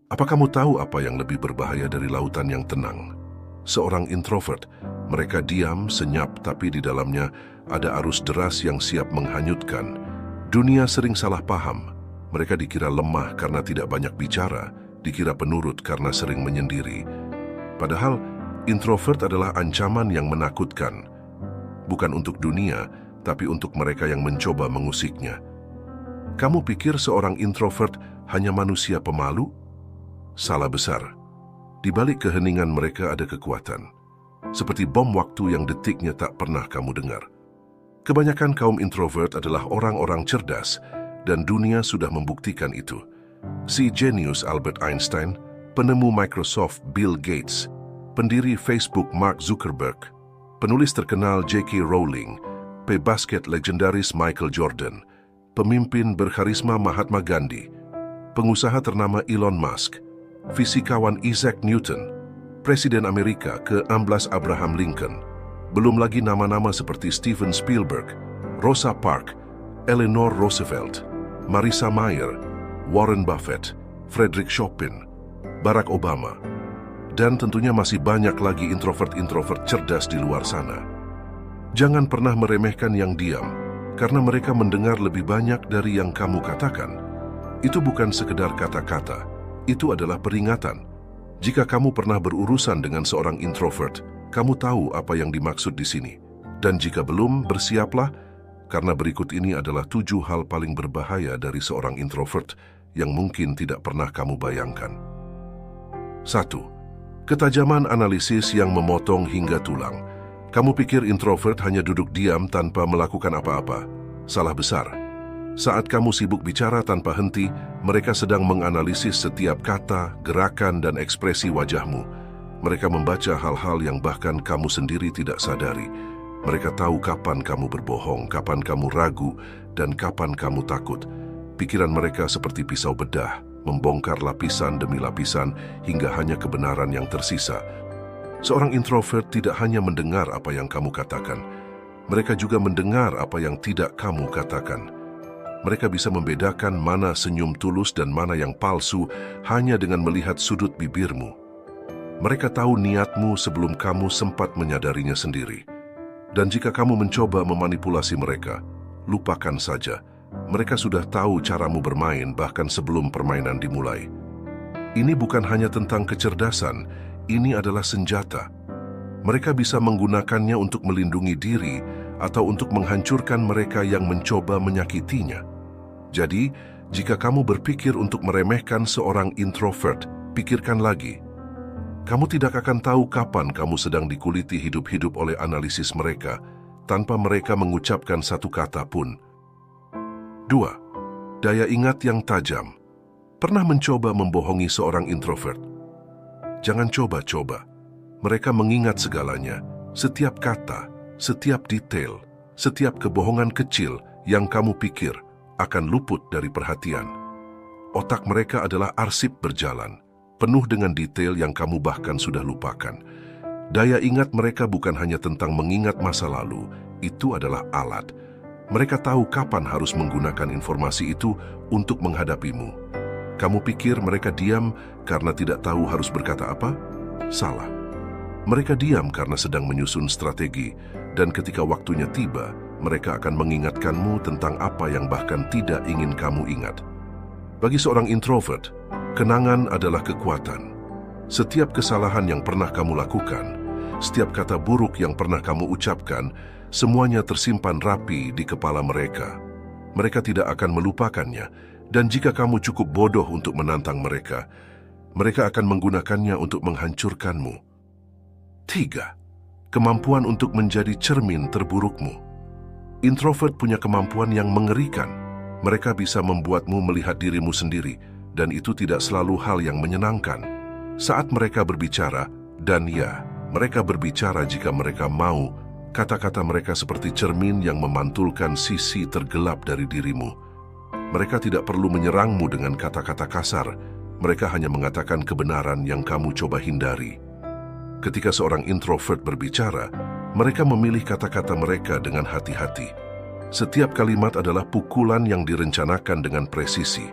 Apa kamu tahu apa yang lebih berbahaya dari lautan yang tenang? Seorang introvert, mereka diam, senyap, tapi di dalamnya ada arus deras yang siap menghanyutkan. Dunia sering salah paham. Mereka dikira lemah karena tidak banyak bicara, dikira penurut karena sering menyendiri. Padahal, introvert adalah ancaman yang menakutkan. Bukan untuk dunia, tapi untuk mereka yang mencoba mengusiknya. Kamu pikir seorang introvert hanya manusia pemalu? Salah besar. Di balik keheningan mereka ada kekuatan. Seperti bom waktu yang detiknya tak pernah kamu dengar. Kebanyakan kaum introvert adalah orang-orang cerdas, dan dunia sudah membuktikan itu. Si jenius Albert Einstein, penemu Microsoft Bill Gates, pendiri Facebook Mark Zuckerberg, penulis terkenal J.K. Rowling, pebasket legendaris Michael Jordan, pemimpin berkarisma Mahatma Gandhi, pengusaha ternama Elon Musk, fisikawan Isaac Newton, Presiden Amerika ke-16 Abraham Lincoln, belum lagi nama-nama seperti Steven Spielberg, Rosa Parks, Eleanor Roosevelt, Marissa Mayer, Warren Buffett, Frederick Chopin, Barack Obama, dan tentunya masih banyak lagi introvert-introvert cerdas di luar sana. Jangan pernah meremehkan yang diam, karena mereka mendengar lebih banyak dari yang kamu katakan. Itu bukan sekedar kata-kata, itu adalah peringatan. Jika kamu pernah berurusan dengan seorang introvert, kamu tahu apa yang dimaksud di sini. Dan jika belum, bersiaplah, karena berikut ini adalah 7 hal paling berbahaya dari seorang introvert yang mungkin tidak pernah kamu bayangkan. 1. Ketajaman analisis yang memotong hingga tulang. Kamu pikir introvert hanya duduk diam tanpa melakukan apa-apa? Salah besar. Saat kamu sibuk bicara tanpa henti, mereka sedang menganalisis setiap kata, gerakan, dan ekspresi wajahmu. Mereka membaca hal-hal yang bahkan kamu sendiri tidak sadari. Mereka tahu kapan kamu berbohong, kapan kamu ragu, dan kapan kamu takut. Pikiran mereka seperti pisau bedah, membongkar lapisan demi lapisan hingga hanya kebenaran yang tersisa. Seorang introvert tidak hanya mendengar apa yang kamu katakan, mereka juga mendengar apa yang tidak kamu katakan. Mereka bisa membedakan mana senyum tulus dan mana yang palsu hanya dengan melihat sudut bibirmu. Mereka tahu niatmu sebelum kamu sempat menyadarinya sendiri. Dan jika kamu mencoba memanipulasi mereka, lupakan saja. Mereka sudah tahu caramu bermain bahkan sebelum permainan dimulai. Ini bukan hanya tentang kecerdasan, ini adalah senjata. Mereka bisa menggunakannya untuk melindungi diri atau untuk menghancurkan mereka yang mencoba menyakitinya. Jadi, jika kamu berpikir untuk meremehkan seorang introvert, pikirkan lagi. Kamu tidak akan tahu kapan kamu sedang dikuliti hidup-hidup oleh analisis mereka, tanpa mereka mengucapkan satu kata pun. 2. Daya ingat yang tajam. Pernah mencoba membohongi seorang introvert? Jangan coba-coba. Mereka mengingat segalanya, setiap kata, setiap detail, setiap kebohongan kecil yang kamu pikir akan luput dari perhatian. Otak mereka adalah arsip berjalan, penuh dengan detail yang kamu bahkan sudah lupakan. Daya ingat mereka bukan hanya tentang mengingat masa lalu, itu adalah alat. Mereka tahu kapan harus menggunakan informasi itu untuk menghadapimu. Kamu pikir mereka diam karena tidak tahu harus berkata apa? Salah. Mereka diam karena sedang menyusun strategi, dan ketika waktunya tiba, mereka akan mengingatkanmu tentang apa yang bahkan tidak ingin kamu ingat. Bagi seorang introvert, kenangan adalah kekuatan. Setiap kesalahan yang pernah kamu lakukan, setiap kata buruk yang pernah kamu ucapkan, semuanya tersimpan rapi di kepala mereka. Mereka tidak akan melupakannya, dan jika kamu cukup bodoh untuk menantang mereka, mereka akan menggunakannya untuk menghancurkanmu. 3. Kemampuan untuk menjadi cermin terburukmu. Introvert punya kemampuan yang mengerikan. Mereka bisa membuatmu melihat dirimu sendiri, dan itu tidak selalu hal yang menyenangkan. Saat mereka berbicara, dan ya, mereka berbicara jika mereka mau, kata-kata mereka seperti cermin yang memantulkan sisi tergelap dari dirimu. Mereka tidak perlu menyerangmu dengan kata-kata kasar, mereka hanya mengatakan kebenaran yang kamu coba hindari. Ketika seorang introvert berbicara, mereka memilih kata-kata mereka dengan hati-hati. Setiap kalimat adalah pukulan yang direncanakan dengan presisi.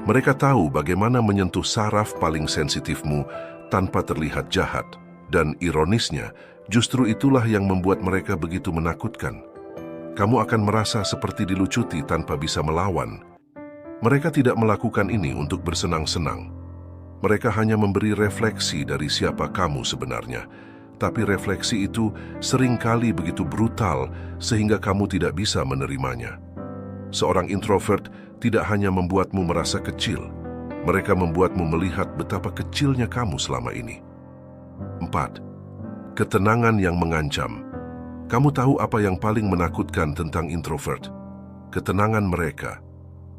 Mereka tahu bagaimana menyentuh saraf paling sensitifmu tanpa terlihat jahat, dan ironisnya, justru itulah yang membuat mereka begitu menakutkan. Kamu akan merasa seperti dilucuti tanpa bisa melawan. Mereka tidak melakukan ini untuk bersenang-senang. Mereka hanya memberi refleksi dari siapa kamu sebenarnya. Tapi refleksi itu seringkali begitu brutal sehingga kamu tidak bisa menerimanya. Seorang introvert tidak hanya membuatmu merasa kecil, mereka membuatmu melihat betapa kecilnya kamu selama ini. 4. Ketenangan yang mengancam. Kamu tahu apa yang paling menakutkan tentang introvert? Ketenangan mereka.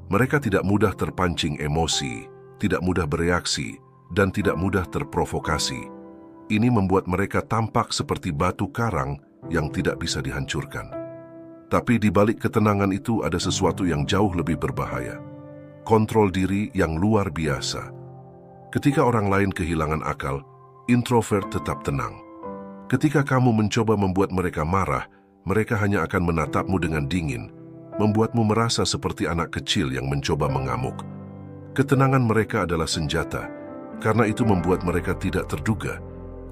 Mereka tidak mudah terpancing emosi, tidak mudah bereaksi, dan tidak mudah terprovokasi. Ini membuat mereka tampak seperti batu karang yang tidak bisa dihancurkan. Tapi di balik ketenangan itu ada sesuatu yang jauh lebih berbahaya. Kontrol diri yang luar biasa. Ketika orang lain kehilangan akal, introvert tetap tenang. Ketika kamu mencoba membuat mereka marah, mereka hanya akan menatapmu dengan dingin, membuatmu merasa seperti anak kecil yang mencoba mengamuk. Ketenangan mereka adalah senjata, karena itu membuat mereka tidak terduga.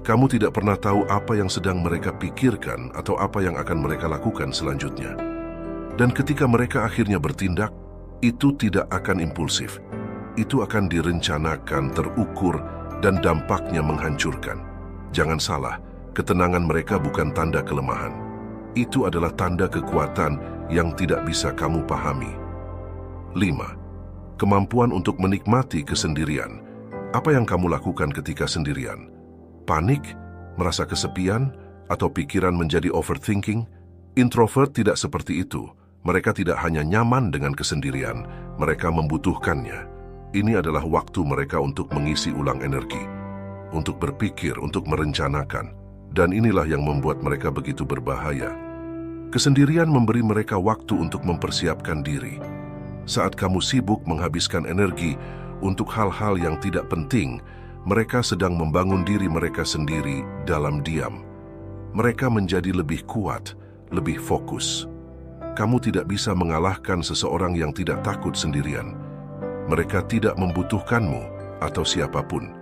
Kamu tidak pernah tahu apa yang sedang mereka pikirkan atau apa yang akan mereka lakukan selanjutnya. Dan ketika mereka akhirnya bertindak, itu tidak akan impulsif. Itu akan direncanakan, terukur, dan dampaknya menghancurkan. Jangan salah, ketenangan mereka bukan tanda kelemahan. Itu adalah tanda kekuatan yang tidak bisa kamu pahami. 5. Kemampuan untuk menikmati kesendirian. Apa yang kamu lakukan ketika sendirian? Panik, merasa kesepian, atau pikiran menjadi overthinking? Introvert tidak seperti itu. Mereka tidak hanya nyaman dengan kesendirian, mereka membutuhkannya. Ini adalah waktu mereka untuk mengisi ulang energi, untuk berpikir, untuk merencanakan. Dan inilah yang membuat mereka begitu berbahaya. Kesendirian memberi mereka waktu untuk mempersiapkan diri. Saat kamu sibuk menghabiskan energi untuk hal-hal yang tidak penting, mereka sedang membangun diri mereka sendiri dalam diam. Mereka menjadi lebih kuat, lebih fokus. Kamu tidak bisa mengalahkan seseorang yang tidak takut sendirian. Mereka tidak membutuhkanmu atau siapapun.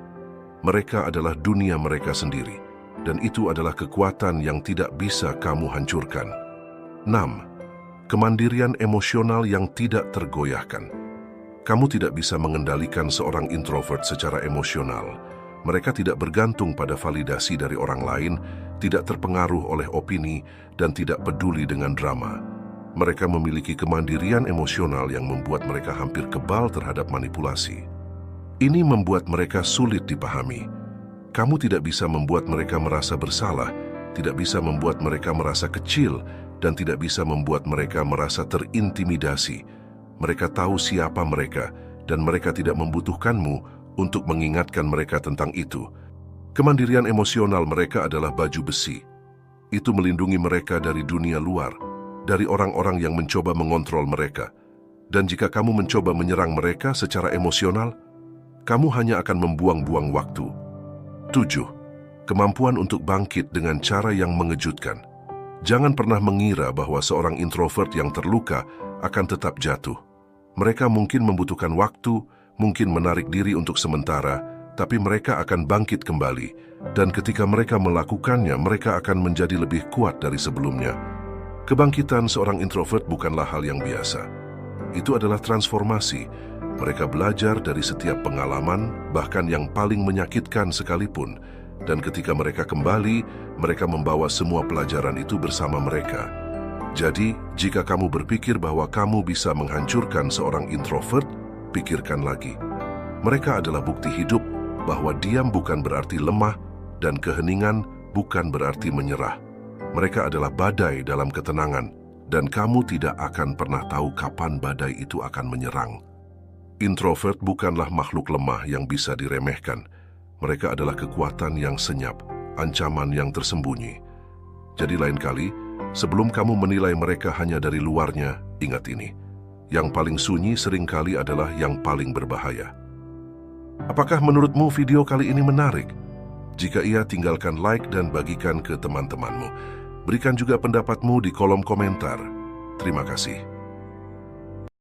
Mereka adalah dunia mereka sendiri, dan itu adalah kekuatan yang tidak bisa kamu hancurkan. 6. Kemandirian emosional yang tidak tergoyahkan. Kamu tidak bisa mengendalikan seorang introvert secara emosional. Mereka tidak bergantung pada validasi dari orang lain, tidak terpengaruh oleh opini, dan tidak peduli dengan drama. Mereka memiliki kemandirian emosional yang membuat mereka hampir kebal terhadap manipulasi. Ini membuat mereka sulit dipahami. Kamu tidak bisa membuat mereka merasa bersalah, tidak bisa membuat mereka merasa kecil, dan tidak bisa membuat mereka merasa terintimidasi. Mereka tahu siapa mereka, dan mereka tidak membutuhkanmu untuk mengingatkan mereka tentang itu. Kemandirian emosional mereka adalah baju besi. Itu melindungi mereka dari dunia luar, dari orang-orang yang mencoba mengontrol mereka. Dan jika kamu mencoba menyerang mereka secara emosional, kamu hanya akan membuang-buang waktu. 7. Kemampuan untuk bangkit dengan cara yang mengejutkan. Jangan pernah mengira bahwa seorang introvert yang terluka akan tetap jatuh. Mereka mungkin membutuhkan waktu, mungkin menarik diri untuk sementara, tapi mereka akan bangkit kembali. Dan ketika mereka melakukannya, mereka akan menjadi lebih kuat dari sebelumnya. Kebangkitan seorang introvert bukanlah hal yang biasa. Itu adalah transformasi. Mereka belajar dari setiap pengalaman, bahkan yang paling menyakitkan sekalipun. Dan ketika mereka kembali, mereka membawa semua pelajaran itu bersama mereka. Jadi, jika kamu berpikir bahwa kamu bisa menghancurkan seorang introvert, pikirkan lagi. Mereka adalah bukti hidup bahwa diam bukan berarti lemah dan keheningan bukan berarti menyerah. Mereka adalah badai dalam ketenangan, dan kamu tidak akan pernah tahu kapan badai itu akan menyerang. Introvert bukanlah makhluk lemah yang bisa diremehkan. Mereka adalah kekuatan yang senyap, ancaman yang tersembunyi. Jadi lain kali, sebelum kamu menilai mereka hanya dari luarnya, ingat ini. Yang paling sunyi seringkali adalah yang paling berbahaya. Apakah menurutmu video kali ini menarik? Jika iya, tinggalkan like dan bagikan ke teman-temanmu. Berikan juga pendapatmu di kolom komentar. Terima kasih.